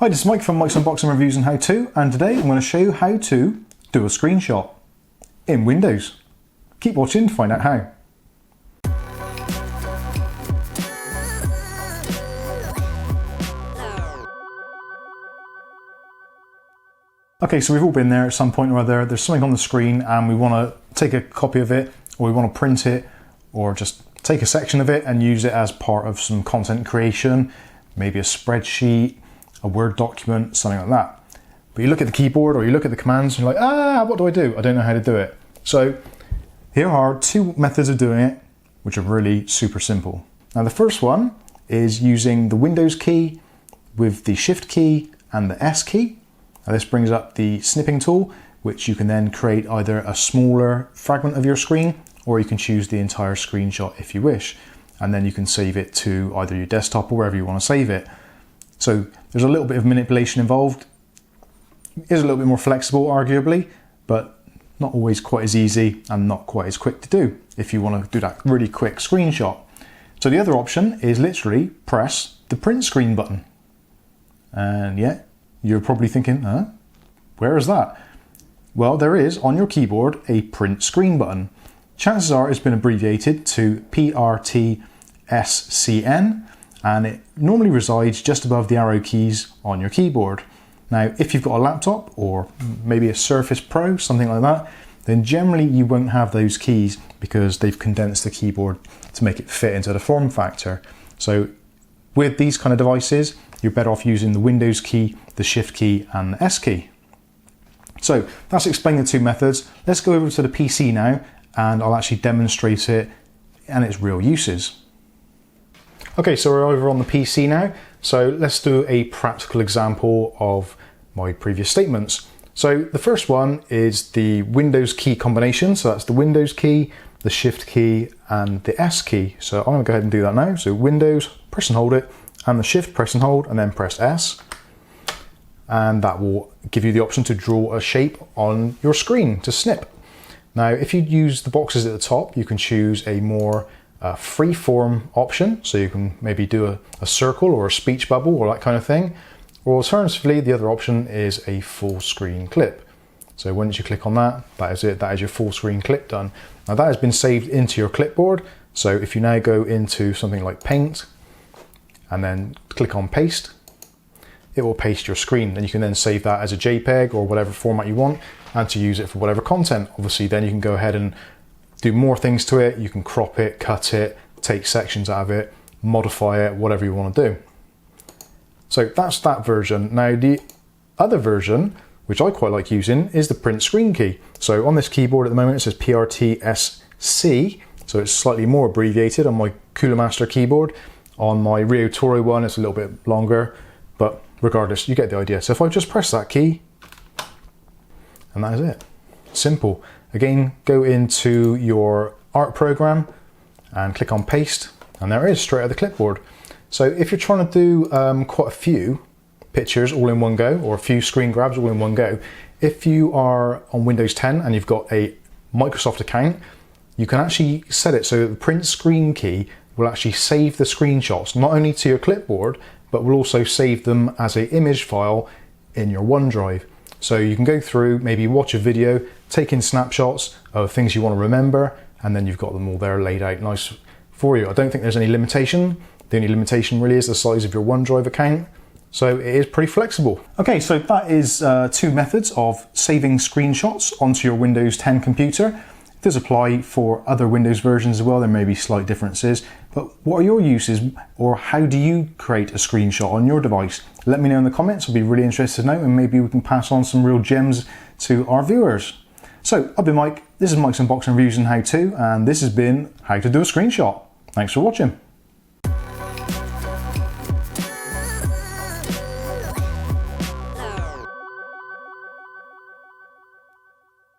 Hi, this is Mike from Mike's Unboxing Reviews and How To, and today I'm going to show you how to do a screenshot in Windows. Keep watching to find out how. Okay, so we've all been there at some point or other. There's something on the screen and we want to take a copy of it, or we want to print it, or just take a section of it and use it as part of some content creation, maybe a spreadsheet, a Word document, something like that. But you look at the keyboard or you look at the commands and you're like, what do I do? I don't know how to do it. So here are two methods of doing it, which are really super simple. Now the first one is using the Windows key with the Shift key and the S key. Now this brings up the snipping tool, which you can then create either a smaller fragment of your screen, or you can choose the entire screenshot if you wish. And then you can save it to either your desktop or wherever you want to save it. So there's a little bit of manipulation involved. It is a little bit more flexible, arguably, but not always quite as easy and not quite as quick to do if you want to do that really quick screenshot. So the other option is literally press the print screen button. And yeah, you're probably thinking, where is that? Well, there is on your keyboard a print screen button. Chances are it's been abbreviated to PRT SCN, and it normally resides just above the arrow keys on your keyboard. Now, if you've got a laptop or maybe a Surface Pro, something like that, then generally you won't have those keys because they've condensed the keyboard to make it fit into the form factor. So with these kind of devices, you're better off using the Windows key, the Shift key, and the S key. So that's explaining the two methods. Let's go over to the PC now, and I'll actually demonstrate it and its real uses. Okay, so we're over on the PC now. So let's do a practical example of my previous statements. So the first one is the Windows key combination. So that's the Windows key, the Shift key, and the S key. So I'm gonna go ahead and do that now. So Windows, press and hold it, and the Shift, press and hold, and then press S. And that will give you the option to draw a shape on your screen to snip. Now, if you use the boxes at the top, you can choose a more free-form option, so you can maybe do a circle or a speech bubble or that kind of thing. Or alternatively, the other option is a full screen clip. So once you click on that, that is it, that is your full screen clip done. Now that has been saved into your clipboard, so if you now go into something like Paint and then click on Paste, it will paste your screen, and you can then save that as a JPEG or whatever format you want and to use it for whatever content. Obviously then you can go ahead and do more things to it. You can crop it, cut it, take sections out of it, modify it, whatever you want to do. So that's that version. Now the other version, which I quite like using, is the print screen key. So on this keyboard at the moment it says PRT SC, so it's slightly more abbreviated on my Cooler Master keyboard. On my Rio Toro one it's a little bit longer, but regardless, you get the idea. So if I just press that key, and that is it. Simple. Again, go into your art program and click on Paste, and there it is, straight out of the clipboard. So if you're trying to do quite a few pictures all in one go, or a few screen grabs all in one go, if you are on Windows 10 and you've got a Microsoft account, you can actually set it so that the print screen key will actually save the screenshots, not only to your clipboard, but will also save them as an image file in your OneDrive. So you can go through, maybe watch a video, take in snapshots of things you want to remember, and then you've got them all there laid out nice for you. I don't think there's any limitation. The only limitation really is the size of your OneDrive account. So it is pretty flexible. Okay, so that is two methods of saving screenshots onto your Windows 10 computer. It does apply for other Windows versions as well. There may be slight differences, but what are your uses, or how do you create a screenshot on your device? Let me know in the comments. I'll be really interested to know, and maybe we can pass on some real gems to our viewers. So I've been Mike, this is Mike's Unboxing Reviews and How To, and this has been How to Do a Screenshot. Thanks for watching.